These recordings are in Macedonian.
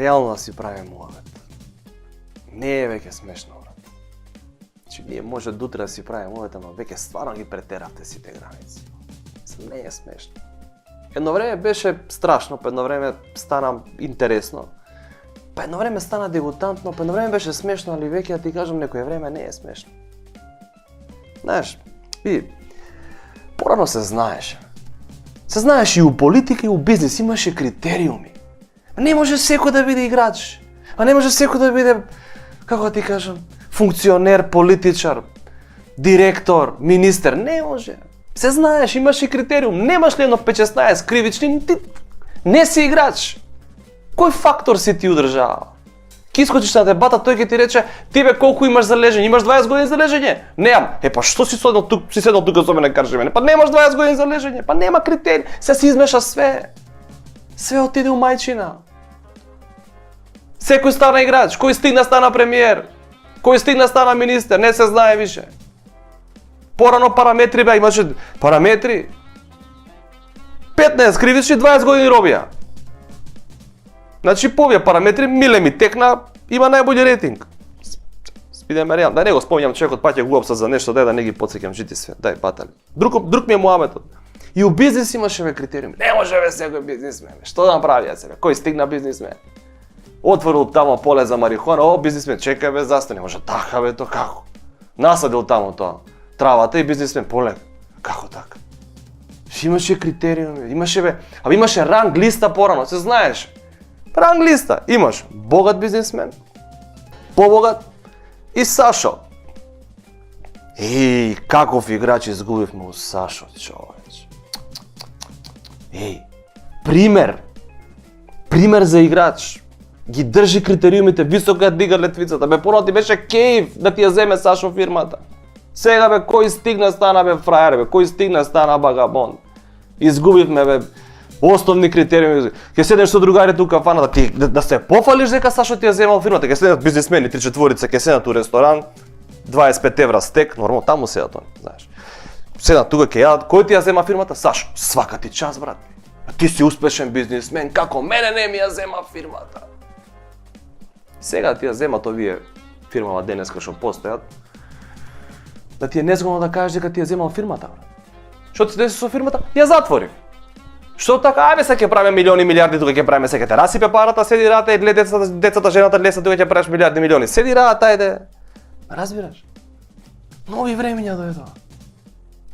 реално да си правиме муавет. Не е веќе смешно, брат. Значи, ние може дотре да си правиме муавет, ама веќе стварно ги претеравте сите граници. Не е смешно. Едно време беше страшно, па едно време стана интересно. Па едно време стана дегутантно, па едно време беше смешно, али веќе да ти кажам, некое време не е смешно. Знаеш, порано се знаеше. Се знаеш и у политика и у бизнес имаше критериуми. Не може секој да биде играч. А не може секој да биде, како да ти кажам, функционер, политичар, директор, министер. Не може. Се знаеш, имаш и критериум. Немаш ли едно 5-16 кривични, ти не си играч. Кој фактор си ти удржава? Ки искочиш на дебата, тој ќе ти рече, тебе колку имаш за лежење? Имаш 20 години за лежење? Немам. Па што си седнал тука со мене, кажи мене? Па немаш 20 години за лежење. Па нема критерии. Се си измеша све. Све отиде у мајчина. Секој стана играч, кој стигна стана премиер, кој стигна стана министер, не се знае више. Порано параметри беа, имаше параметри. 15 кривични, 20 години робија. Значи по овие параметри миле ми текна, има најбољи рейтинг. Спидеме реално, да не го спомнјам човекот, паќе го опсат за нешто, дај да не ги потсеќам жити све, дај батали. Друг ми е муаметот. И у бизнес имаше критериуми. Не може бе секој бизнисмен. Што да направи ја себе? Кој стигна бизнисмен? Отворил тамо поле за марихуана, бизнисмен, чекај бе, застани, може така бе, то како? Насадил тамо тоа, травата и бизнисмен, поле, како така? Имаше критериуми, имаше ранг листа порано, се знаеш. Ранг листа, имаш богат бизнисмен, побогат и Сашо. Каков играч изгубивме у Сашо, човеч. Пример за играч. Ги држи критериумите, високо ја дига летвицата. Бе, порано ти беше кејф да ти ја земе Сашо фирмата. Сега бе, кој стигна стана бе фрајер, бе, кој стигна стана багабон. Изгубивме бе основни критериуми. Ќе седнеш со другарите у кафана да се пофалиш дека Сашо ти ја земал фирмата. Ќе седнат бизнисмени 3-4, ќе седнат у ресторан, 25 евра стек, нормално таму седат они, знаеш. Седнат тука ќе јадат, кој ти ја зема фирмата? Сашо. Свака ти час, брат. А ти си успешен бизнисмен, како мене не ми ја зема фирмата. Сега ти ја земат овие фирмава денеска што постојат, да ти е незгодно да кажеш дека ти ја земал фирмата, брат. Што ти деси со фирмата? Ја затвори. Што така, ајде се ќе правиме милиони, милиарди, тука ќе правиме, се ќе те расипе парата, седи рата и гледа децата, жената леса, тука ќе правиш милиарди, милиони. Седи рата, ајде. Разбираш? Нови времења дојдоа.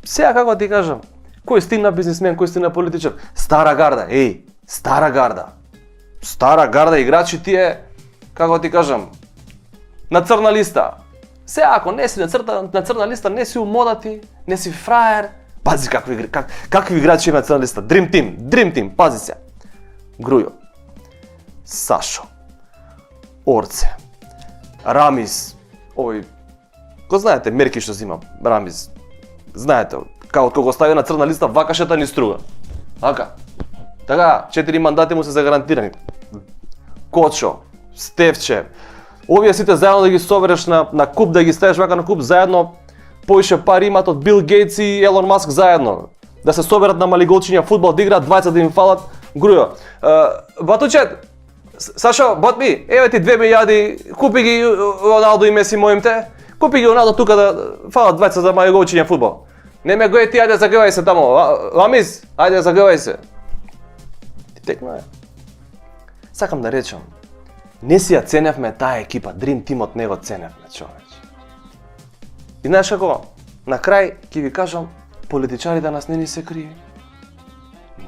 Сега како ти кажам, кој стигна бизнисмен, кој стигна политичар? Стара гарда, стара гарда. Стара гарда играчи тие, како ти кажам, на црна листа. Сега ако не си на црна листа, не си умодати, не си фраер. Пази какви играчи има црна листа. Dream Team, пази се. Грујо, Сашо, Орце, Рамис, го знаете, мерки што зима, Рамис. Знаете, како го стави на црна листа, вакашата ни струга. Така. Така, 4 мандати му се загарантирани. Кочо, Стевче, овие сите заедно да ги собереш на куп, да ги ставиш вака на куп, заедно поише пари имат од Бил Гейтс и Елон Маск заедно. Да се соберат на малиголчиња фудбал, да играат 20 да им фалат. Грујо, Батучет, Сашо, Ботми, еве ти 2 милијади, купи ги Роналдо и Меси моимте, купи ги Роналдо тука да фалат 20 за малиголчиња фудбал. Не ме гој ти, ајде загревај се тамо, Ламис, ајде загревај се. Ти текно е. Сакам да речам, не си ја ценевме таа екипа, Dream Team-от не го ценевме, човеч. И знаеш како, на крај ќе ви кажам, политичари да нас не ни се крие.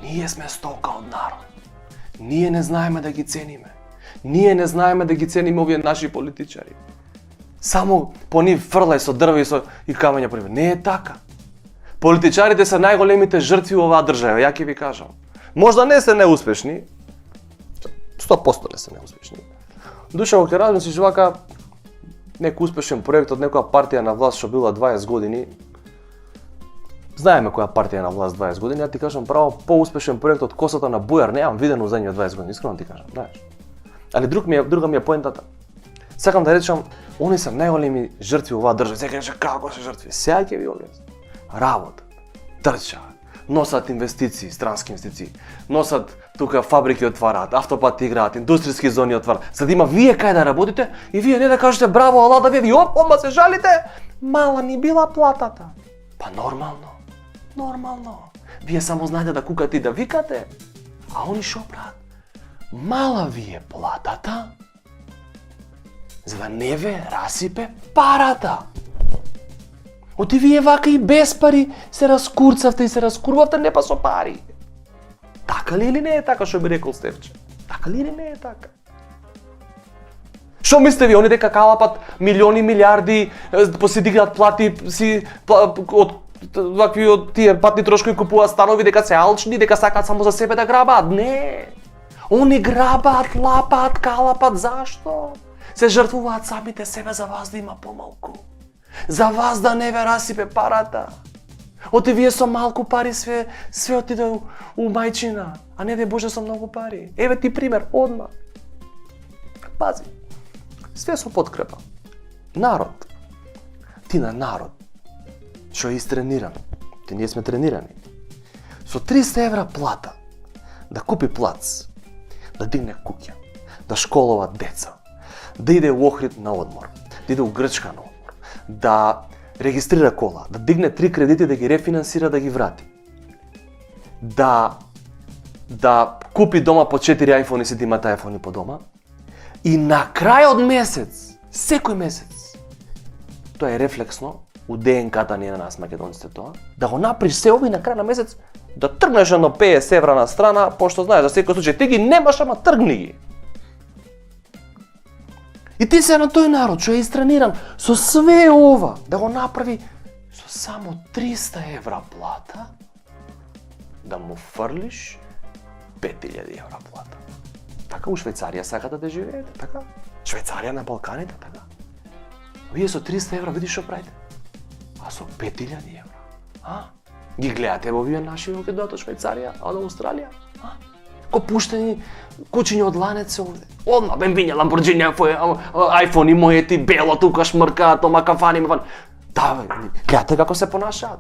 Ние сме стока од народ. Ние не знаеме да ги цениме. Ние не знаеме да ги цениме овие наши политичари. Само по нив фрлај со дрва и камења по нив. Не е така. Политичарите се најголемите жртви во оваа држава, ја ќе ви кажам. Можда не се неуспешни, 100% не се неуспешни. Душа, кога ќе размислиш вака, некој успешен проект од некоја партија на власт што била 20 години, знаеме која партија на власт 20 години, ја ти кажам право, поуспешен проект од косата на Бујар немам видено за нив 20 години, искрено ти кажам, знаеш. Али друга ми е поентата. Сакам да речам, они се најголеми жртви во оваа држава. Сега кажа како се жртви? Сега ќе ви објаснам. Работа, трча, носат инвестиции, странски инвестиции, носат тука фабрики отвараат, автопати играат, индустријски зони отвараат, за да има вие кај да работите и вие не да кажете браво, ала да ви одма се жалите, мала ни била платата. Па нормално. Вие само знаете да кукате и да викате, а они шо прават? Мала ви е платата, за да не ве расипе парата. Оти вие вака и без пари се раскурцавте и се раскурвавте не па со пари. Така ли или не е така, што би рекол Стефче? Така ли или не е така? Што мислите ви, они дека калапат милиони, милиарди, си дигнат плати, вакви од тие патни трошкови купуваат станови, дека се алчни, дека сакаат само за себе да грабаат? Не! Они грабаат, лапаат, калапат, зашто? Се жртвуваат самите себе за вас да има помалку. За вас да не ве расипе парата. Оти вие со малку пари све отиде у мајчина, а не ве Боже со многу пари. Еве ти пример, одма. Пази, све со подкрепа. Народ. Ти на народ, што е истрениран, ти ние сме тренирани. Со 300 евра плата, да купи плац, да дигне куќа, да школува деца, да иде у Охрид на одмор, да иде у Грчка на одмор, да регистрира кола, да дигне 3 кредити, да ги рефинансира, да ги врати. Да купи дома по 4 iPhone и си да имат iPhone по дома. И на крај од месец, секој месец, тоа е рефлексно, у ДНК-та ни е на нас македонците тоа, да го направиш се ови на крај на месец, да тргнеш едно 50 евра на страна, пошто знаеш за секој случај, ти ги немаш, ама тргни ги. И ти се на тој народ, што е истрениран, со све ова, да го направи со само 300 евра плата, да му фрлиш 5000 евра плата. Така у Швајцарија сакате да живеете, така? Швајцарија на Балканите, така? Вие со 300 евра видиш што правите? А со 5000 евра? А? Ги гледате во вие наши кои дојдат од Швајцарија, а од Австралија? А? Ко пуштени кучиња од ланец овде. Одма бенвиња, Ламборџини, айфони моети, бело тука шмркаат, ома кафани ме ван. Да, гледате како се понашаат.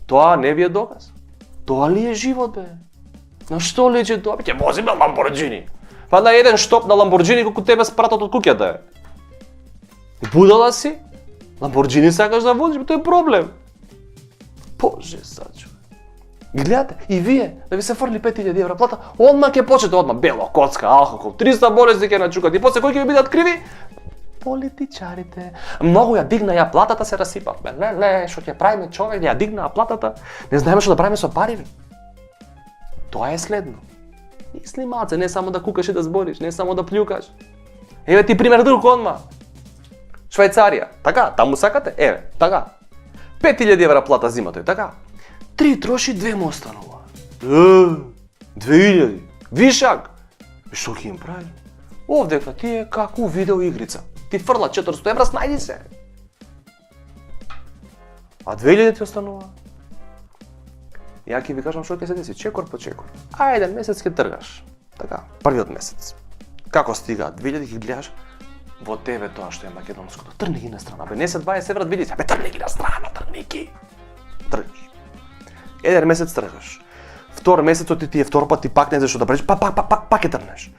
Тоа не ви е доказ. Тоа ли е живот, бе? На што личи тоа? Ќе возиме Ламборџини. Па на еден штоп на Ламборџини колку тебе спратат од куќата е. Будала си? Ламборџини сакаш да возиш, тоа е проблем. Боже сачо. Гледате, и вие, да ви се фрли 5000 евра плата, одма ќе почнете, одма бело, коцка, алкохол, 300 болести ќе начукат и после кои ќе ви бидат криви? Политичарите. Многу ја дигна ја платата, се расипа. Ле, што ќе правиме човек, ја дигна платата, не знаеме што да правиме со пари. Тоа е следно. Мисли малце, не само да кукаш и да збориш, не само да плјукаш. Еве ти пример друг одма. Швајцарија, така, таму сакате? Еве, така. 5000 евра плата зима тој, така. 3 троши, 2 му останува. 2000, вишак. Што ќе им прави? Овдека ти е како видео игрица. Ти фрла 400 евра, снајди се. А 2000 ти останува. Ја ќе ви кажам што ќе се деси, чекор по чекор. А еден месец ќе тргаш. Така, првиот месец. Како стига 2000 ќе гледаш во тебе тоа што е македонското. Тргни ги на страна. Бе, не се 20 евра 2000, бе тргни ги на страна, тргни ги. Тргнеш. Еден месец тргаш. Втор месец ти е втор пат ти пак не знаеш што да правиш, пак ќе тргнеш.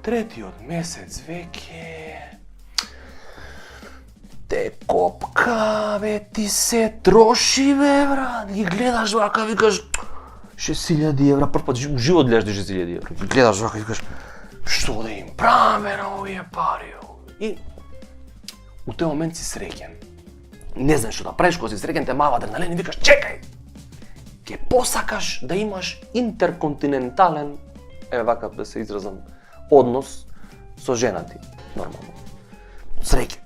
Третиот месец веќе те копка, бе, ти се троши, бе, брат. Ги гледаш вака, викаш 6000 евра, прв пат у живот гледаш 6000 евра. Ги гледаш вака, викаш што да им правиме на овие пари. И у тој момент си среќен. Не знаеш што да правиш, кога си среќен те мава адреналин и викаш чекај. Ќе посакаш да имаш интерконтинентален, еве вака да се изразам, однос со жена ти, нормално. Среќен.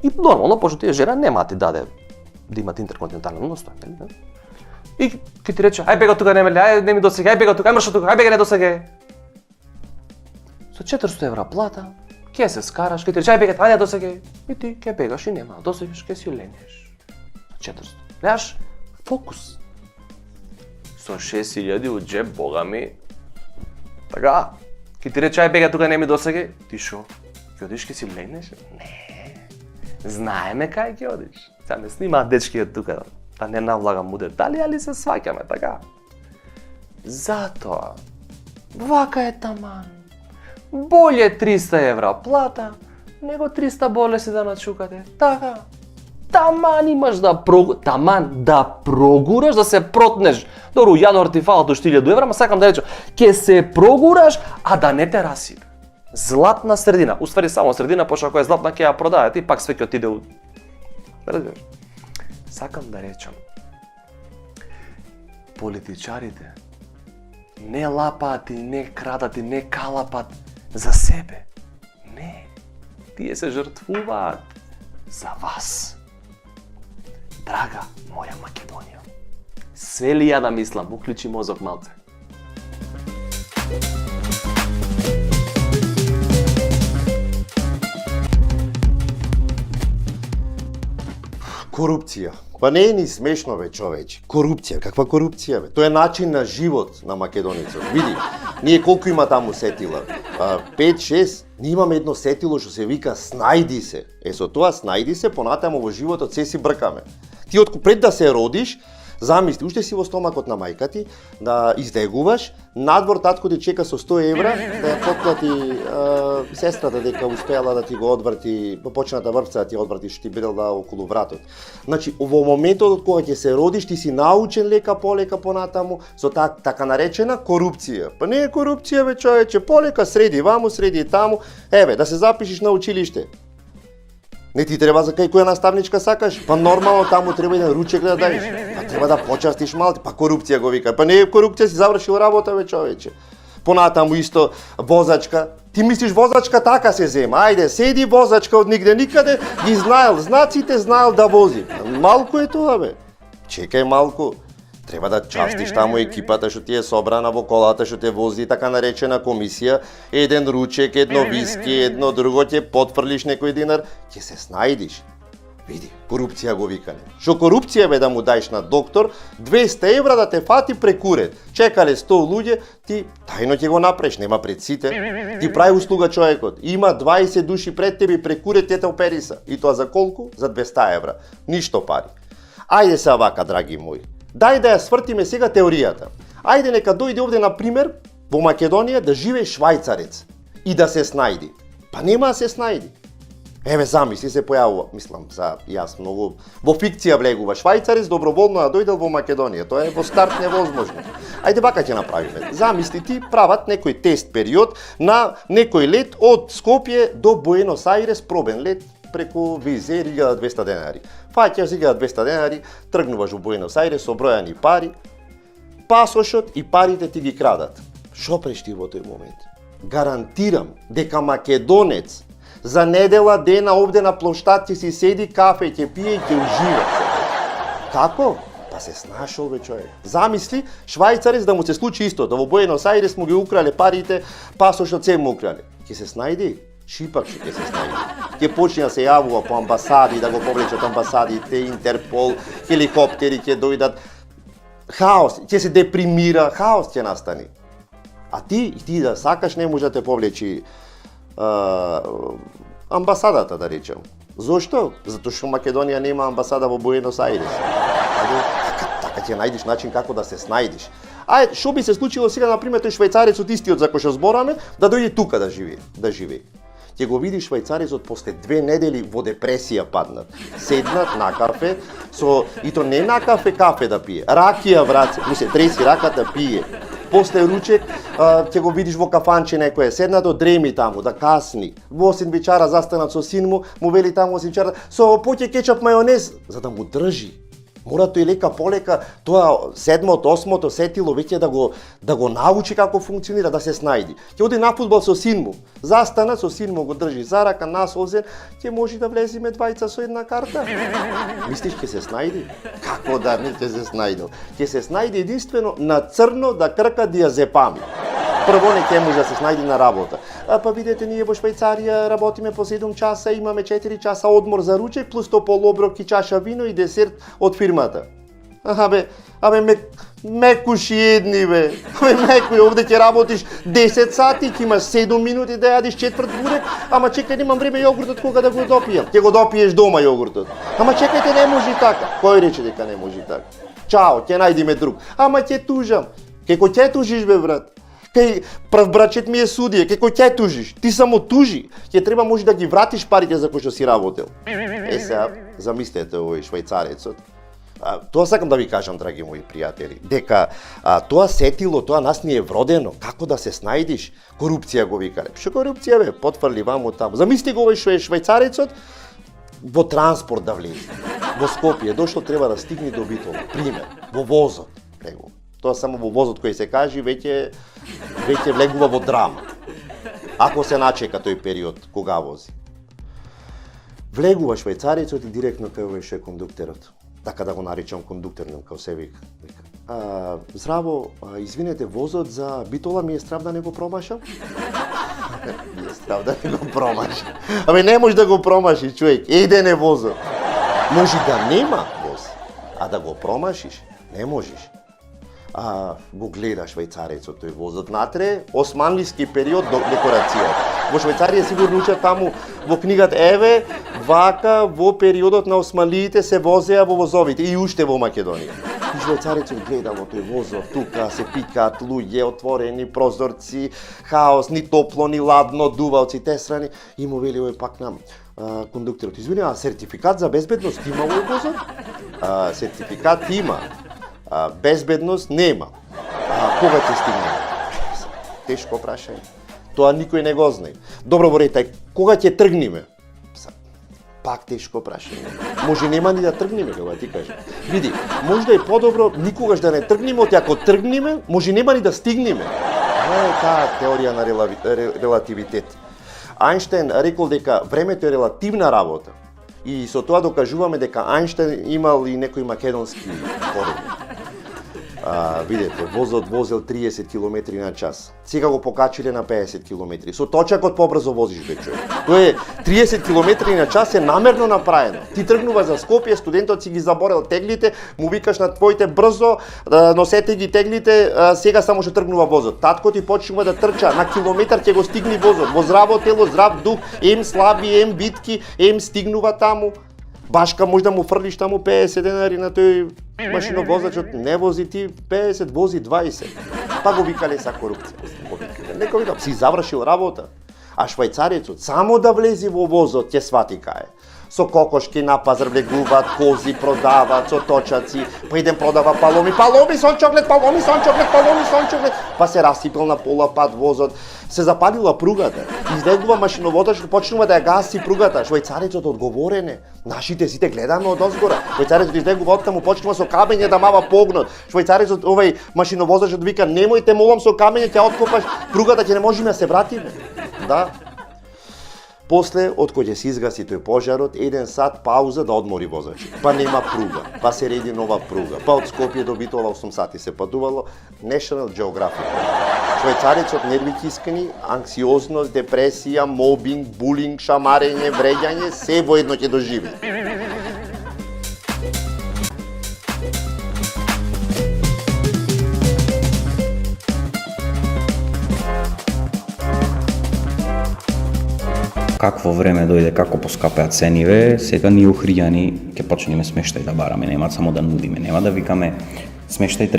И нормално, пошто тие жена нема ти даде да имате интерконтинентален однос, тоа е, нели? И ќе ти рече, ај бега тука, не ми досега, ај бега тука, ај мршо тука, ај бега не досега. Со 400 евра плата, ќе се скараш, ќе ти рече, ај бега, ај не досега. И ти ќе бегаш и нема, досегаш, ќе си ленеш. Со 400. Гледаш, фокус. Со 6000 у джеб, бога ми. Така, ќе ти рече, ај бега тука, не ми досега. Ти шо? Ќе одиш, ќе си ленеш? Не. Знаеме кај ќе одиш. Сега ме снимаат дечки од тука. Да не навлагам у детали, али се сваќаме, така? Затоа, вака е таман. Боле 300 евра плата, него 300 болеси да начукате, така? Таман имаш да прогураш, да се протнеш. Добро, у јануар ти фалат уште 1000 евра, ма сакам да речам, ќе се прогураш, а да не те расипе. Златна средина, уствари само средина, пошто ако е златна ќе ја продае, ти пак све ќе отиде у... Разбираш? Сакам да речам, политичарите не лапаат и не крадат и не калапат за себе. Не, тие се жртвуваат за вас. Драга моја Македонија, све ли ја да мислам, уклучи мозок малце. Корупција. Па не е ни смешно, бе, човече. Корупција, каква корупција, бе? Тоа е начин на живот на македонецот. Види, ние колку има таму сетила? 5-6. Ние имаме едно сетило што се вика снајди се. Со тоа снајди се, понатаму во животот се си бркаме. Ти пред да се родиш, замисли, уште си во стомакот на мајка ти, да издегуваш, надвор татко ти чека со 100 евра, да ја потплати сестрата дека успеала да ти го одврти, почната врвца да ти одврти што ти бедела околу вратот. Значи, во моментот кога ќе се родиш, ти си научен лека полека понатаму со така наречена корупција. Па не е корупција, бе, човече, полека среди ваму, среди таму, еве, да се запишеш на училиште. Не ти треба за кај која наставничка сакаш, па нормално таму треба еден ручек да даеш. Па треба да почастиш малку, па корупција го вика. Па не е корупција, си завршил работа, бе, човече. Понатаму исто возачка. Ти мислиш возачка така се зема. Ајде, седи возачка од нигде никаде, ги знаел знаците, знаел да вози. Малку е тоа, бе. Чекај малку. Треба да частиш таму екипата што ти е собрана во колата што те вози, така наречена комисија, еден ручек, едно виски, едно друго, ќе потфрлиш некој динар, ќе се снајдиш. Види, корупција го викале. Што корупција бе да му даеш на доктор, 200 евра да те фати прекурет. Чекале 100 луѓе, ти тајно ќе го направиш, нема пред сите. Ти прави услуга човекот. Има 20 души пред тебе прекурет, те опериса. И тоа за колку? За 200 евра. Ништо пари. Ајде се вака, драги мои. Дај да ја свртиме сега теоријата. Ајде нека дојде овде, на пример, во Македонија да живее швајцарец и да се снајди. Па нема да се снајди. Еве, замисли, се појавува, мислам, јас многу во фикција влегува швајцарец доброволно да дојдел во Македонија. Тоа е во старт невозможно. Ајде вака ќе направиме. Замисли, ти прават некој тест период на некој лет од Скопје до Буенос Ајрес, пробен лет преку визе 1200 денари. Фаќаш 1200 денари, тргнуваш во Буенос Ајрес со бројани пари, пасошот и парите ти ги крадат. Шо преш ти во тој момент? Гарантирам дека македонец за недела дена овде на плоштад ќе си седи, кафе ќе пие и ќе ужива. Како? Па се снашол, бе, човек. Замисли, швајцарец да му се случи исто, да во Буенос Ајрес му ги украле парите, пасошот се му украле. Ќе се снајди? Шипак ќе се снајди. Ќе почне да се јавува по амбасади, да го повлечат амбасадите, Интерпол, хеликоптери ќе дојдат. Хаос, ќе се депримира, хаос ќе настани. А ти да сакаш, не може да те повлечи амбасадата, да речем. Зошто? Затоа што Македонија нема амбасада во Буенос Ајрес. Така ќе најдеш начин како да се снајдиш. Ајде, што би се случило сега, на пример, тој швајцарецот истиот за кој што збораме, да дојде тука да живее. Ќе го види швајцарецот после 2 недели во депресија паднат. Седнат на кафе, и то не на кафе да пие, ракија враце, мисле, треси раката пие. После ручек ќе го видиш во кафанче некој, седнат до дреми таму, да касни. Во сендвичара застанат со син му вели таму во сендвичара, со поќе кетчуп мајонез, за да му држи. Мора тој лека полека, тоа 7-то, 8-то сетило веќе да го научи како функционира, да се снајди. Ќе оди на фудбал со син му, застана со син му, го држи за рака, насолзен, ќе може да влеземе двајца со една карта. Мислиш ќе се снајди? Како да не ќе се снајдел? Ќе се снајди единствено на црно да крка диазепами. Прво не ќе може да се снајди на работа. Па видете, ние во Швајцарија работиме по 7 часа, имаме 4 часа одмор за ручек, плюс топол оброк и чаша вино и десерт од фирмата. Мекуши едни бе. Мекуј, овде ќе работиш 10 сати, ќе имаш 7 минути да јадиш четврт бурек, ама чекај, немам време јогуртот кога да го допијам. Ќе го допиеш дома јогуртот. Ама чекајте, не може така. Кој рече дека не може така? Чао, ќе најдиме друг. Ама ќе тужам. Како ќе тужиш бе, брат? Кај прв брачет ми е судија, како ќе тужиш? Ти само тужи. Ќе треба може да ги вратиш парите за кои што си работел. Сега, замислете овој швајцарецот. Тоа сакам да ви кажам, драги мои пријатели, дека тоа сетило, тоа нас ни е вродено, како да се снајдиш, корупција го викале. Што корупција бе, потфрли ваму таму. Замисли го овој што е швајцарецот, во транспорт да влезе. Во Скопје дошло, треба да стигне до Битола, пример, во возот, него. Тоа само во возот кој се кажи, веќе влегува во драма. Ако се начека тој период кога вози. Влегува швајцарецот и директно кај овој што е кондуктерот. Така да го наричам кондуктор, као се вика. Здраво, извинете, возот за Битола ми е страв да не го промашам? Ми е страв да не го промашам. Не може да го промашиш, човек. Еден е возот. Може да нема воз, а да го промашиш, не можеш. Го гледа швајцарецот тој возот натре, османлиски период до декорацијата. Во Швајцарија сигурно учат таму во книгата, еве, вака во периодот на османлиите се возеа во возовите и уште во Македонија. И швајцарецот гледа во тој возот, тука се пикаат луѓе, отворени прозорци, хаос, ни топло, ни ладно, дува од сите страни. И му вели овој пак нам кондукторот, извини, сертификат за безбедност има во возот? Сертификат има. Безбедност нема. Кога ќе стигне? Тешко прашање. Тоа никој не го знае. Добро, Борете, кога ќе тргнеме? Пак тешко прашање. Може нема ни да тргнеме, кога ти кажам. Види, може да е подобро никогаш да не тргнеме, оти ако тргнеме, може нема ни да стигнеме. Това е таа теорија на релативитет. Ајнштајн рекол дека времето е релативна работа. И со тоа докажуваме дека Ајнштајн имал и некои македонски корени. Видете, возот возел 30 км на час. Сега го покачиле на 50 км. Со точакот побрзо возиш, бе, човек. Тоа е 30 км на час е намерно направено. Ти тргнува за Скопје, студентот си ги заборел теглите, му викаш на твоите брзо, носете ги теглите, сега само што тргнува возот. Татко ти почнува да трча, на километар ќе го стигне возот. Во здраво тело, здрав дух, ем слаби, ем битки, ем стигнува таму. Башка може да му фрлиш таму 50 денари на тој машиновозачот, не вози ти 50, вози 20. Па го викале са корупција. Некој вика, си завршил работа. А швајцарецот само да влези во возот ќе свати кај. Со кокошки на пазар влегуваат, кози продаваат, со точаци, па еден продава паломи, сон чоклет, па се расипал на пола пат возот, се запалила пругата, излегува машиновозачот, почнува да ја гаси пругата, швајцарецот одговорен е, нашите сите гледаме од озгора, швајцарецот излегува оттаму, почнува со камење да мава погнот, швајцарецот, овој машиновозачот вика, немојте молам со камење, ќе откопаш пругата, ќе не можеме да се вратиме. Да. После, од кој ќе се изгаси тој пожарот, 1 сат пауза да одмори возачот. Па нема пруга, па се реди нова пруга. Па од Скопје до Битола 8 сати се патувало. National Geographic. Швајцарецот нерви кискани, анксиозност, депресија, мобинг, булинг, шамарење, вреѓање, се воедно ќе доживи. Какво време дојде, како поскапеа цениве, сега ние охријани ќе почнеме смештај да бараме, нема само да нудиме, нема да викаме смештај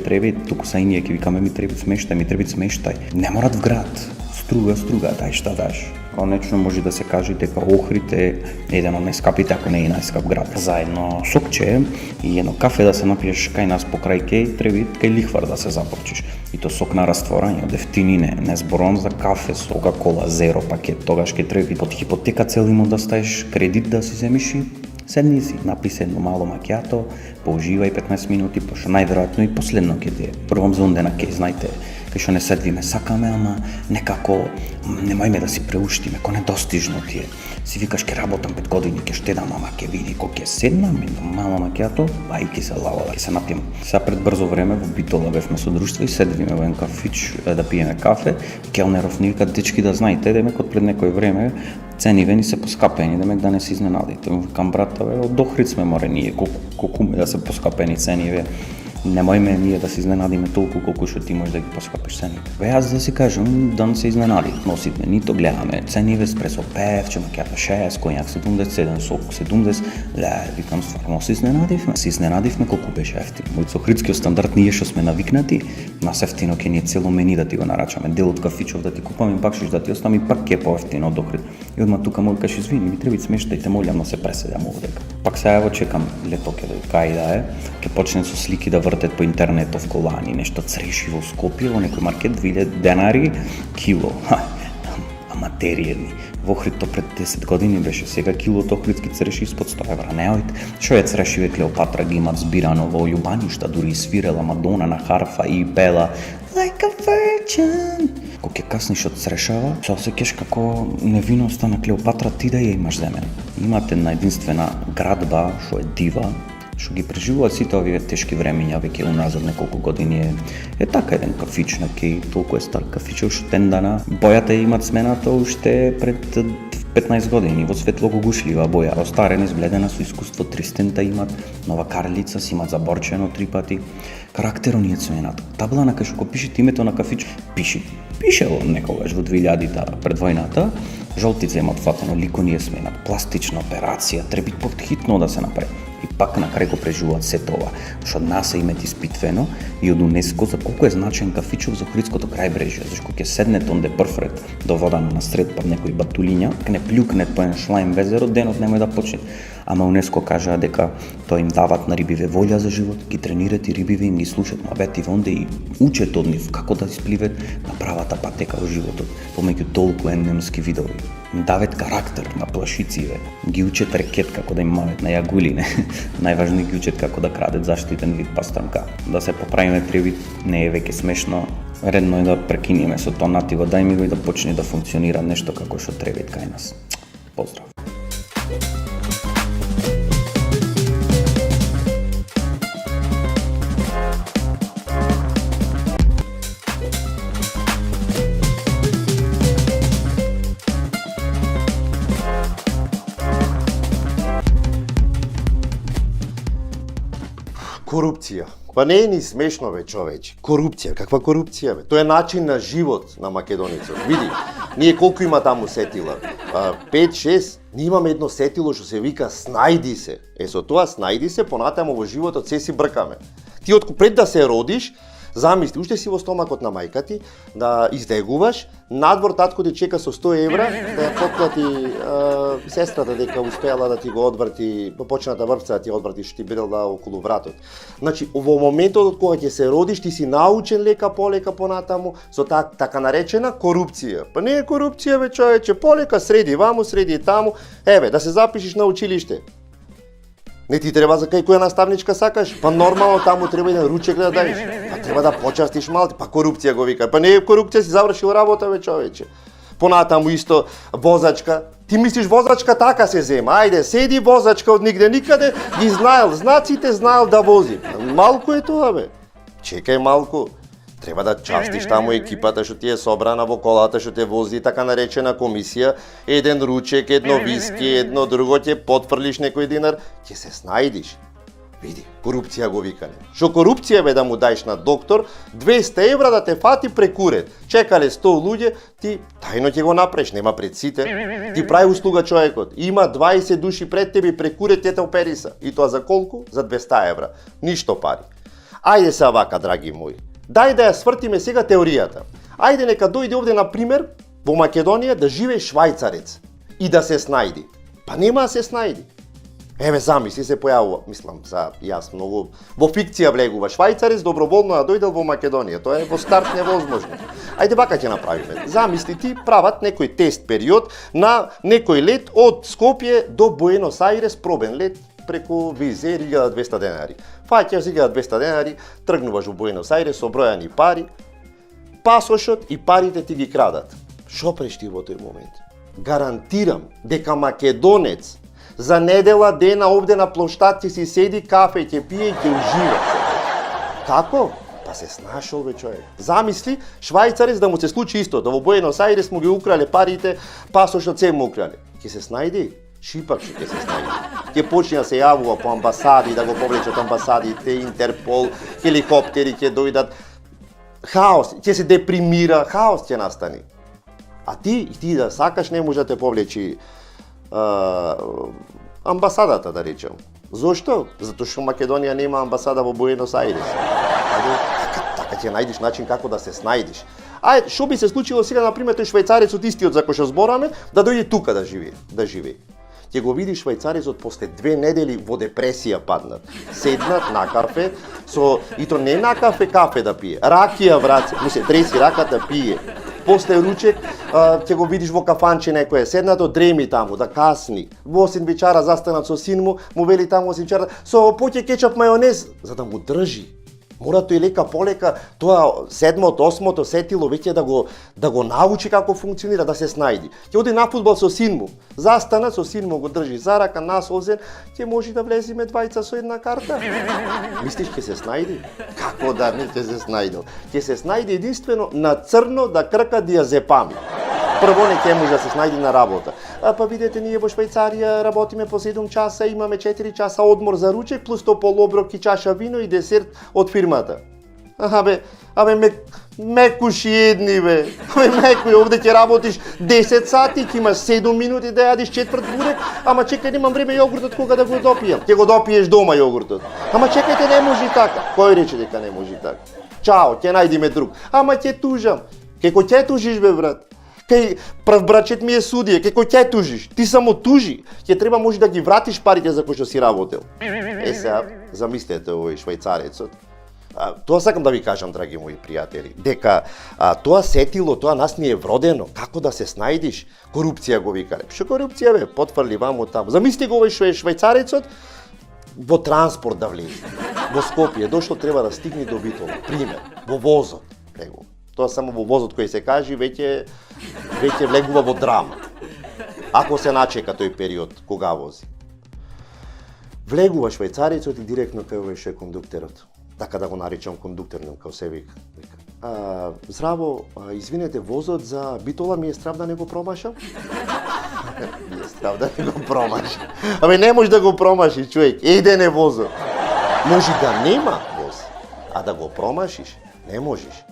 треби, туку са и ние ќе викаме ми треби смештај. Не морат в град, струга, дај шта даш. Конечно може да се каже дека Охрид е еден од најскапите, ако не и најскап град. За едно сокче и едно кафе да се напиеш кај нас покрај кеј, треба кај лихвар да се започиш. И то сок на растворање, од ефтинине, не зборувам за кафе со Кока-кола зеро пакет, тогаш ќе треба под хипотека целимо да ставиш кредит да си земиш и седни си, написи едно мало макиато, поуживај 15 минути, пошто најверојатно и последно ќе ти е. Првом за ондена кеј, знаете, кај што не седвиме, сакаме, ама некако немојме да си преуштиме, ко недостижно ти е. Си викаш ке работам 5 години, ке штедам, ама ке види ко ке седнам, едно мало макиато, бајки се лавала, ке се напием. Сега пред брзо време во Битола бевме со друштво и седвиме во еден кафич да пиеме кафе. Келнеров ни вика, дечки да знаете, демек од пред некој време цениве ни се поскапени, демек да не се изненадите. Викам, брата, бе, од Охрид сме морени, колку да се поскапени цениве. Немојме ние да се изненадиме толку колку што ти можеш да ги поскапиш цениве. Бе, јас да си кажам, да не се изненади. Носитме, нито гледаме цениве, еспресо певче, макиато 6, коњак 77, сок 70. Викам, стварно се изненадивме. Се изненадивме колку беше ефтин. Од сохридскиот стандард ние што сме навикнати, нас ефтино ќе ни е цело мени да ти го нарачаме. Дел од кафичов да ти купаме, пак што да ти оставам и пак ќе поевтино од Охрид. И одма тука му кажеш, извини, ми треба смештајте, молам да се преседам овдека. Пак сега ево чекам лето ќе кај да е, ќе почне со слики да вртет по интернетов колани, нешто цреши во Скопје, во некој маркет 2000 денари кило. Аматеријни. Во Охрид пред 10 години беше, сега килото охридски цреши испод 100 евра. Неојте, што е црешиве Клеопатра ги имат збирано во љубаништа, дури и свирела Мадона на харфа и пела Like a virgin. Кога ќе касниш од црешава, се осеќаш како невиноста на Клеопатра ти да ја имаш земен. Имате една единствена градба, што е дива, што ги преживуваат сите овие тешки времиња, веќе уназад неколку години е така еден кафич на Кеј, толку е стар кафич, уште тендана. Бојата имат смената уште пред 15 години, во светло гугушлива боја, остарена, изгледана со искуство 3 стента имат, нова карлица, си имат заборчено 3 пати. Карактерот ни е сменат. Таблана кај што пишете името на кафич, пишело некогаш во 2000-та пред војната, жолтица има отфатено, лико ни е сменат, пластична операција, треба подхитно да се направи. И пак на крај го преживуваат се тоа, што од НАСА имет испитвено и од УНЕСКО за колку е значен кафичов за Охридското крајбрежје, зашто ќе седнете онде првред до водана насред па некој батулиња, не плюкнет по еден шлајм везеро, денот немој да почне. Ама УНЕСКО кажа дека тоа им дават на рибиве волја за живот, ги тренират и рибиве им ги слушат муабети онде и учат од нив како да испливат на правата патека во животот, помеѓу толку ендемски видови. Им дават карактер на плашициве, ги учат рекет како да им мават на јагулине, најважно ги учат како да крадат заштитен вид пастрамка. Да се поправиме превид не е веќе смешно, редно е да прекинеме со тоа нативо, дај ми го и да почне да функционира нешто како што треба кај нас. Поздрав! Корупција. Па не е ни смешно, бе, човече. Корупција, каква корупција, бе? Тоа е начин на живот на македонецот. Види, ние колку има таму сетила? 5-6. Ние имаме едно сетило што се вика снајди се. Со тоа снајди се, понатаму во животот се си бркаме. Ти пред да се родиш, замисли, уште си во стомакот на мајка ти, да издегуваш, надвор татко ти чека со 100 евра, да ја потплати сестрата дека успеала да ти го одврти, почната врвца да ти одврти што ти бидела околу вратот. Значи, во моментот од кога ќе се родиш, ти си научен лека понатаму со така наречена корупција. Па не е корупција, бе, човече, полека среди ваму, среди таму, еве, да се запишеш на училиште. Не ти треба за кај која наставничка сакаш, па нормално таму треба еден ручек да даеш. Па треба да почастиш малку, па корупција го вика. Па не е корупција, си завршил работа, бе, човече. Понатаму исто возачка. Ти мислиш возачка така се зема. Ајде, седи возачка од нигде никаде, ги знаел знаците, знаел да вози. Малку е тоа, бе. Чекај малку. Треба да частиш таму екипата што ти е собрана во колата, што те вози така наречена комисија, еден ручек, едно виски, едно друго, ќе потфрлиш некој динар, ќе се снајдиш. Види, корупција го викане. Што корупција бе да му даеш на доктор, 200 евра да те фати прекурет. Чекале 100 луѓе, ти тајно ќе го направиш, нема пред сите. Ти прави услуга човекот. Има 20 души пред тебе прекурет, те те опериса. И тоа за колку? За 200 евра. Ништо пари. Ајде се вака, драги мои. Дај да ја свртиме сега теоријата. Ајде нека дојде овде, на пример, во Македонија да живее швајцарец и да се снајди. Па нема да се снајди. Еве, замисли се појавува, мислам, јас многу во фикција влегува швајцарец доброволно да дојдел во Македонија. Тоа е во старт невозможно. Ајде вака ќе направиме. Замисли ти прават некој тест период на некој лет од Скопје до Буенос Ајрес, пробен лет преку Визер 1200 денари. Фаќаш 1200 денари, тргнуваш во Буенос Ајрес со бројани пари, пасошот и парите ти ги крадат. Шо преш ти во тој момент? Гарантирам дека македонец за недела дена овде на плоштад ќе си седи, кафе ќе пие и ќе ужива. Како? Па Па се снашол бе човек. Замисли, швајцарец да му се случи истото. Во Буенос Ајрес му ги украле парите, пасошот се му украле. Ќе се снајди? Шипак ќе се снајди. Ќе почне да се јавува по амбасади, да го повлечат амбасадите, Интерпол, хеликоптери ќе дојдат. Хаос, ќе се депримира, хаос ќе настани. А ти да сакаш не може да те повлечи амбасадата, да речем. Зошто? Затоа што Македонија нема амбасада во Буенос Ајрес. Така ќе најдеш начин како да се снајдеш. Што би се случило сега, например, тој швајцарецот истиот за кој што збораме, да дојде тука да живее. Ќе го видиш швајцарецот после 2 недели во депресија паднат. Седнат на кафе, и то не на кафе да пие, ракија враце, му се треси раката, пие. После ручек ќе го видиш во кафанче некој седнато, дреми таму, да касни. Во сендвичара застанат со син му вели таму во сендвичара со поќе кетчап мајонез, за да му држи. Мора тој лека полека тоа 7-то, 8-то сетило веќе да го научи како функционира, да се снајди. Ќе оди на фудбал со син му, застана со син му, го држи за рака, насолзен, ќе може да влеземе двајца со една карта. Мислиш ќе се снајди? Како да не ќе се снајдел? Ќе се снајди единствено на црно да крка диазепами. Прво не ќе може да се снајди на работа. Па видете, ние во Швајцарија работиме по 7 часа, имаме 4 часа одмор за ручек, плюс топол оброк и чаша вино и десерт од фирмата. Мекуши едни бе. Мекуј, овде ќе работиш 10 сати, ќе имаш 7 минути да јадиш четврт бурек, ама чекај, немам време јогуртот кога да го допијам. Ќе го допиеш дома јогуртот. Ама чекајте, не може така. Кој рече дека не може така? Чао, ќе најдиме друг. Ама ќе тужам. Како ќе тужиш бе, брат? Кај прв брачет ми е судија, како ќе тужиш? Ти само тужи. Ќе треба може да ги вратиш парите за кои што си работел. Сега, замислете овој швајцарецот. Тоа сакам да ви кажам, драги мои пријатели, дека тоа сетило, тоа нас ни е вродено, како да се снајдиш, корупција го викале. Што корупција бе, потфрли ваму таму. Замисли го овој швајцарецот во транспорт да влезе. Во Скопје дошло, треба да стигне до Битола, пример, во возот, него. Тоа само во возот кој се кажи веќе влегува во драма. Ако се начека тој период кога вози. Влегува швајцарецот и директно кај овој кондуктерот. Така да го наричам кондуктер, као се вика. Здраво, извинете, возот за Битола ми е страв да не го промашам? Ми е страв да не го промашам. Не може да го промаши, човек. Еден е возот. Може да нема воз, а да го промашиш, не можеш.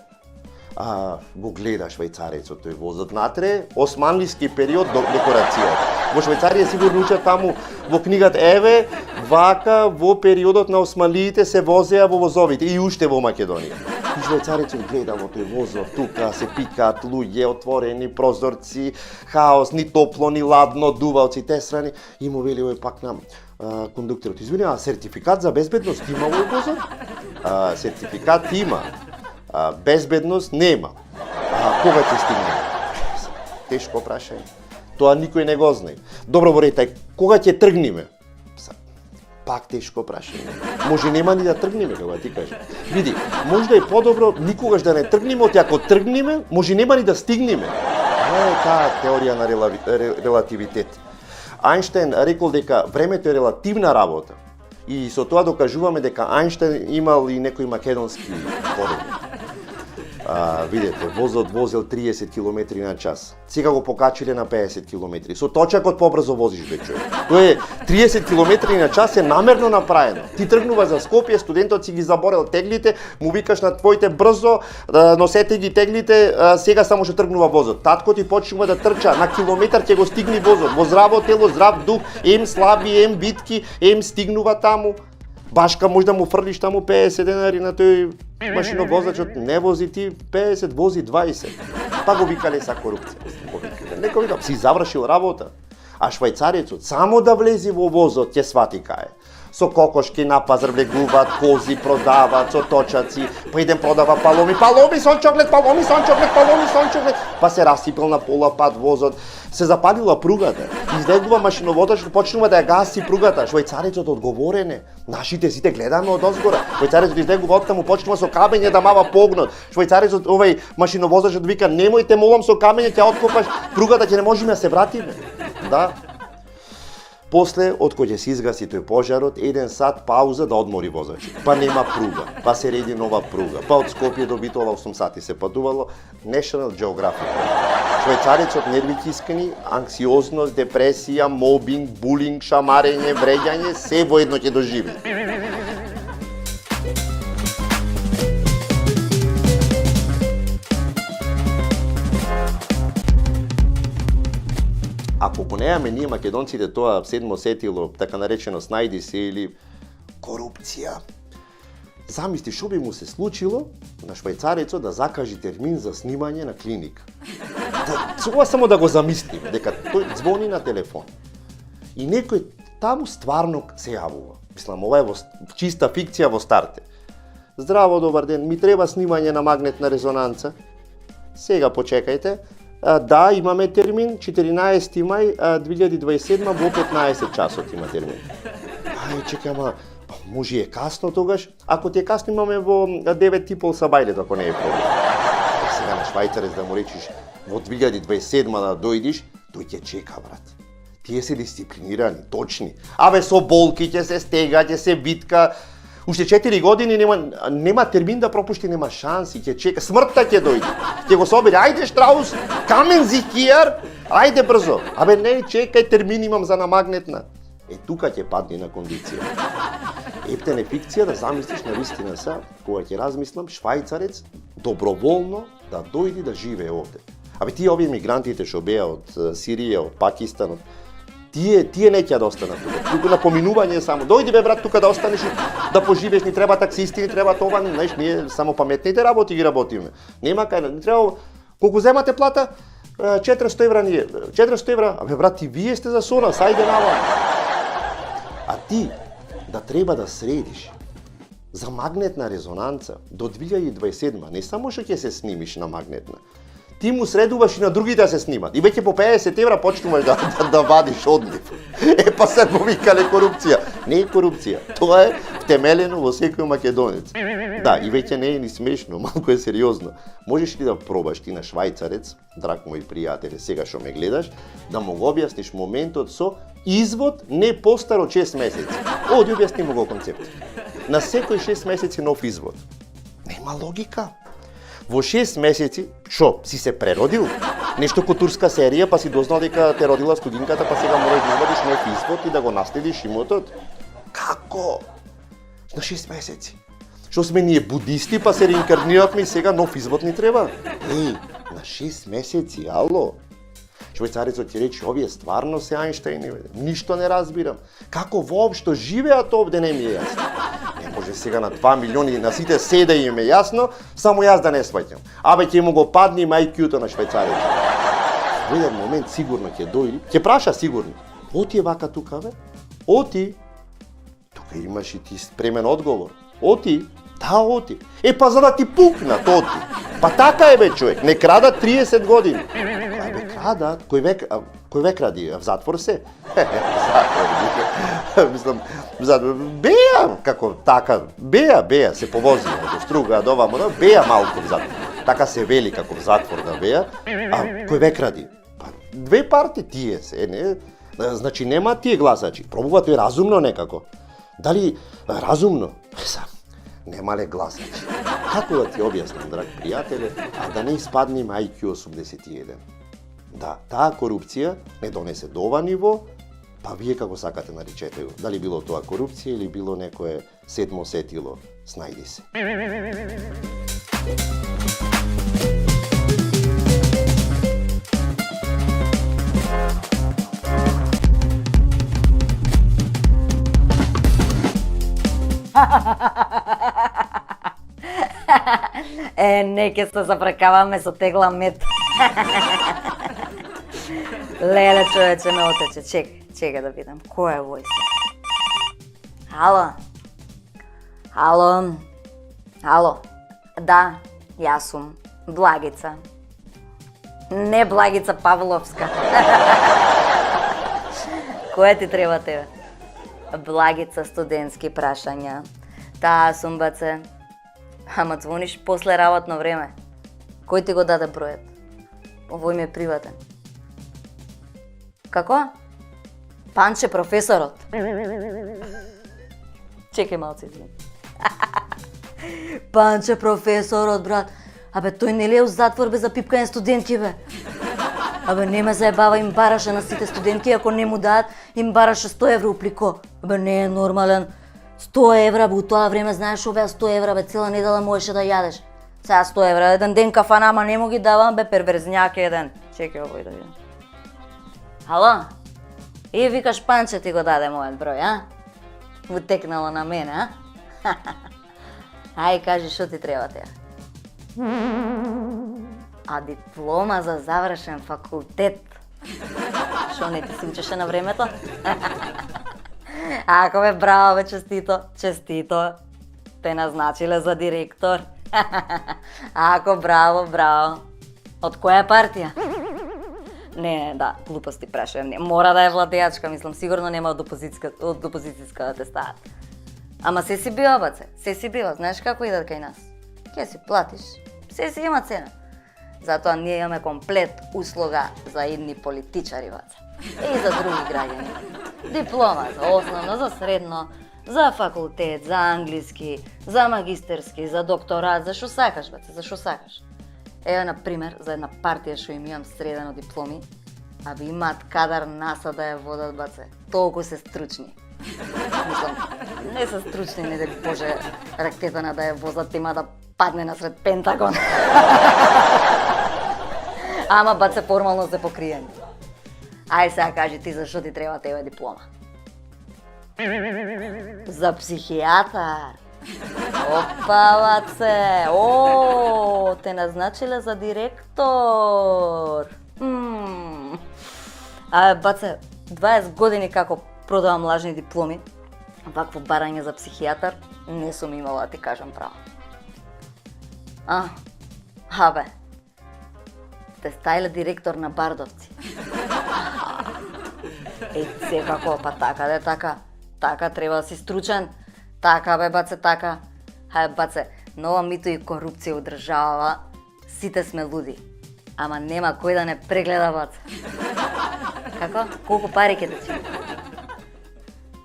Го гледа швајцарецот тој возот натре, османлиски период до декорацијата. Во Швајцарија сигурно учат таму во книгата, еве, вака во периодот на османлиите се возеа во возовите и уште во Македонија. И швајцарецот гледа во тој возот, тука се пикаат луѓе, отворени прозорци, хаос, ни топло, ни ладно, дува од сите страни, и му вели овој пак на кондуктерот, извини, сертификат за безбедност има во возот? Сертификат има. Безбедност нема. Кога ќе стигне? Тешко прашање. Тоа никој не го знае. Добро, Борете, кога ќе тргнеме? Пак тешко прашање. Може нема ни да тргнеме, кога ти кажам. Види, може да е подобро никогаш да не тргнеме, оти ако тргнеме, може нема ни да стигнеме. Не е таа теорија на релативитет. Ајнштајн рекол дека времето е релативна работа. И со тоа докажуваме дека Ајнштајн имал и некои македонски корени. Видете, возот возел 30 км на час. Сега го покачиле на 50 км. Со точакот побрзо возиш бе човек. Тоа е 30 км на час е намерно направено. Ти тргнува за Скопје, студентот си ги заборел теглите, му викаш на твоите брзо, носете ги теглите, сега само што тргнува возот. Татко ти почнува да трча, на километар ќе го стигне возот. Во здраво тело, здрав дух, ем слаби, ем битки, ем стигнува таму. Башка може да му фрлиш таму 50 денари на тој машиновозачот, не вози ти 50, вози 20. Па го викале са корупција. Некој вика, си завршил работа. А швајцарецот само да влези во возот ќе свати кај. Со кокошки на пазар влегуваат, кози продаваат, со точаци, па идем продава паломи сон чоклет, па се расипел на пола пат возот, се запалила пругата, излегува машиновозачот, почнува да ја гаси пругата, швајцарецот одговорен е, нашите сите гледаме од озгора, швајцарецот излегува оттаму, почнува со камење да мава погнот, швајцарецот овој машиновозачот вика, немојте молам со камење, ќе откопаш пругата, ќе не можеме да се вратиме, да. После, од кој ќе се изгаси тој пожарот, 1 сат пауза да одмори возачот. Па нема пруга, па се реди нова пруга. Па од Скопје до Битола 8 сати се патувало. National Geographic. Швајцарецот нервите искрени, анксиозност, депресија, мобинг, булинг, шамарење, вреѓање, се воедно ќе доживее. Ако го немаме ние македонците тоа седмо сетило, така наречено снајди се или корупција, замисли што би му се случило на швајцарецот да закаже термин за снимање на клиника. Ова само да го замислиме, дека тој звони на телефон и некој таму стварно се јавува. Мислам, ова е во чиста фикција во старте. Здраво, добар ден, ми треба снимање на магнетна резонанца. Сега почекајте. Да, имаме термин, 14 мај 2027 во 15 часот има термин. Ај, чекай, ама, може е касно тогаш? Ако ти е касно, имаме во 9:30 са бајлет, ако не е проблем. Сега на швајцарец да му речиш во 2027 да дојдиш, тој ќе чека, брат. Тие се дисциплинирани, точни. Абе, со болки ќе се стега, ќе се битка. Уште 4 години нема термин да пропушти, нема шанси, ќе чека, смртта ќе дојде. Ќе го собере, ајде Штраус, камен зикијар, ајде брзо. Абе не, чекај, термин имам за намагнетна. Тука ќе падне на кондиција. Ептен е фикција да замислиш на вистина са, кога ќе размислам, швајцарец доброволно да дојде да живее овде. Абе тие овие мигрантите што беа од Сирија, од Пакистан, тие не ќе да останат тука. Тука на поминување само. Дојди бе брат тука да останеш, да поживееш, ни треба таксисти, ни треба това, знаеш, ние само паметните работи ги работиме. Нема кај, ни треба колку земате плата? 400 евра ние. 400 евра. Абе брат, и вие сте за со нас, ајде навам. А ти да треба да средиш за магнетна резонанца до 2027, не само што ќе се снимиш на магнетна, ти му средуваш и на другите да се снимат. И веќе по 50 евра почнуваш да вадиш одлив. Па се повикале корупција. Не е корупција. Тоа е втемелено во секој македонец. Да, и веќе не е ни смешно, малку е сериозно. Можеш ли да пробаш ти на швајцарец, драг мој пријателе, сега што ме гледаш, да му го објасниш моментот со извод не постар од 6 месеци. Оди објасни му го концепт. На секој 6 месеци нов извод. Нема логика. Во 6 месеци, шо, си се преродил? Нешто ко турска серија, па си дознал дека те родила студинката, па сега мораш да извадиш нов извод и да го наследиш имотот? Како? На 6 месеци. Што сме ние будисти, па се реинкарниравме и сега нов извод ни треба? Еј, на 6 месеци, ало? Швајцарецот ќе рече, овие стварно се Ајнштајни, ништо не разбирам. Како воопшто живеат овде, не ми е јасно. Не може сега на 2 милиони, на сите се да им е јасно, само јас да не сваќам. Абе ќе му го падне IQ-то на швајцарецот. Во еден момент сигурно ќе дојде, ќе праша сигурно. Оти е вака тука, бе? Оти. Тука имаш и ти спремен одговор. Оти. Да, оти. Па за да ти пукнат, оти. Па така е бе човек, не крадат 30 години. Бе крадат, кој век ради, в затвор се? Мислам, беа, како така, беа, се повози до струга, до овамо, беа малку в затвор. Така се вели како в затвор да беа, а кој век ради? Па, 2 парти тие се, не? Значи нема тие гласачи, пробува тој разумно некако. Дали разумно? Немале гласачи. Како да ти објаснам, драг пријателе, а да не испаднем IQ 81? Да, таа корупција не донесе до ова ниво, па вие како сакате наречете го. Дали било тоа корупција или било некое седмо сетило, снајди се. Не ќе се запрекаваме со тегла мет. Леле, човече, не отече. Чека да видам. Кој е војса? Ало? Ало? Да, јас сум. Благица. Не Благица Павловска. Која ти треба тебе? Благица студентски прашања. Таа сум, баце. Ама звониш после работно време. Кој ти го даде бројот? Овој ми е приватен. Како? Панче професорот. Чекај малце, извини. Панче професорот, брат. Абе, тој не ли е у затвор без запипкање студентки, бе? Абе, не ме заебава, им бараше на сите студентки, ако не му дадат, им бараше 100 евра у плико. Абе, не е нормален. 100 евра, бе, у тоа време, знаеш овие 100 евра, бе, цела недела можеше да јадеш. Сега 100 евра, еден ден кафана, ама не му ги давам, бе, перверзњак еден. Чекај овој да видам. Ало? И викаш Панче ти го даде мојот број, а? Утекнало на мене, а? Ај, кажи, шо ти треба теја? А диплома за завршен факултет. Шо не ти се учеше на времето? Ако бе, браво бе, честито, честито. Те назначиле за директор. Ако, браво, браво. Од која партија? Не, да, глупости прашувам. Не, мора да е владеачка, мислам, сигурно нема од опозицијска да те стават. Ама се си бива, баце, се си бива. Знаеш како идат кај нас? Ке си платиш, се си има цена. Затоа ние имаме комплет услуга за едни политичари, баце. И за други граѓани. Диплома за основно, за средно, за факултет, за англиски, за магистерски, за докторат, за шо сакаш, баце, за шо сакаш. Ева, например, за една партија што им имам средено дипломи, а би имаат кадар НАСА да ја водат, баце. Толку се стручни. Мислам, не се стручни, не дали Боже, ракетана да ја возат, има да падне насред Пентагон. Ама, баце, формално се покриени. Ај сега кажи ти зашо ти треба тебе диплома. За психијатар. Опа, баце, о, те назначиле за директор. А, баце, 20 години како продавам лажни дипломи, вакво барање за психијатар, не сум имала, да ти кажам право. Абе, те стајле директор на Бардовци. Секако, па така де така. Така треба да си стручен. Така бе, баце, така. Хај, баце, нова мито и корупција у држава, сите сме луди. Ама нема кој да не прегледа, баце. Како? Колку пари ќе ти?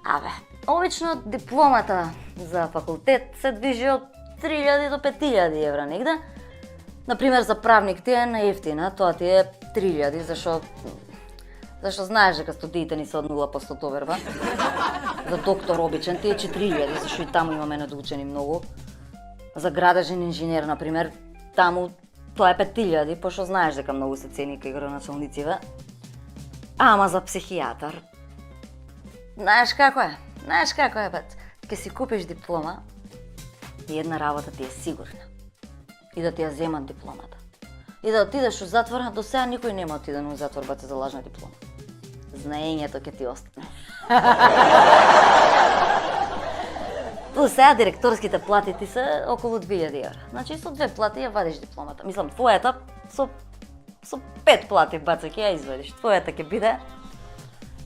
Абе, обично дипломата за факултет се движи од 3000 до 5000 евра негде. Например, за правник ти е наевтина, тоа ти е 3000, зашо знаеш дека студиите ни се од 0% оверба. За доктор обичен ти е 4000, зашо и таму имаме недоучени многу. За градежен инженер, например, таму тоа е 5000, пошто знаеш дека многу се цени кај градоначалниците. Ама за психијатар, знаеш како е? Знаеш како е, бат? Ке си купиш диплома и една работа ти е сигурна. И да ти ја земат дипломата. И да отидеш у затвор, до сега никој нема отиден у затвор, бате, за лажна диплома. Знаењето ќе ти остане. До сега директорските плати ти се околу 2000 евра. Значи со 2 плати ја вадиш дипломата. Мислам, твојата со 5 плати, баце, ќе ја извадиш. Твојата ќе биде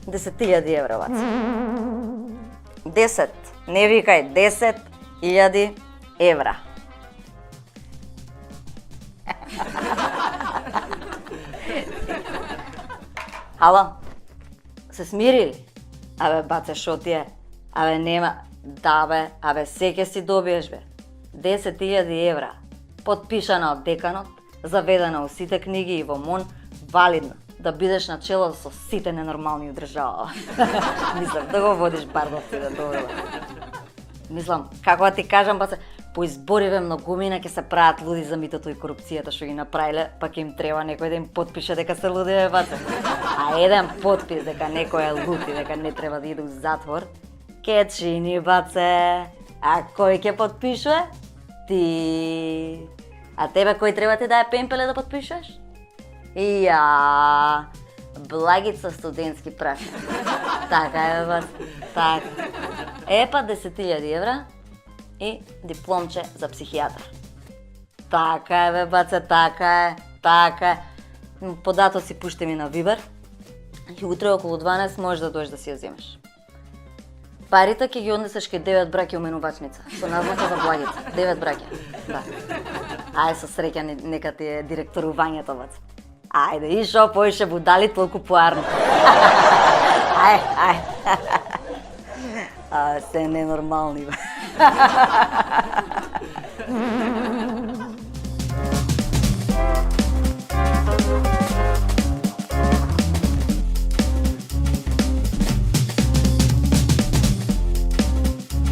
10.000 евра, баце. 10, не викај, 10.000 евра. Ало, се смирили? Абе, баце, шо ти е? Абе, нема. Да, бе, абе, се ке си добиеш, бе. 10.000 евра. Подпишана од деканот, заведена у сите книги и во МОН, валидна, да бидеш на чело со сите ненормални у држава. Мислам, да го водиш Бардовци, да добро. Мислам, како да ти кажам, баце, по избориве многумина ќе се прават луди за митото и корупцијата што ги направиле, па ќе им треба некој да им подпише дека се луди, бе, баце. А еден подпис дека некој е луд и дека не треба да иде у затвор, ке чини, баце. А кој ќе подпишува? Ти. А тебе кој треба ти да е пемпеле да подпишеш? Ја, Благица студентски прашања. Така е, баце, така. Епа 10.000 евра и дипломче за психијатар. Така е, бе, баце, така е, така е. Податоци пушти ми на Вибер и утре околу 12 можеш да дојдеш да си ја земеш. Парите ќе ги однесеш кај 9 браќа уменувачница, со назнака за Благица. 9 браќа, да. Ај со среќа, нека ти е директорувањето, баце. Ајде, и шо поише будали толку поарно. Ај. А, се ненормални, бе.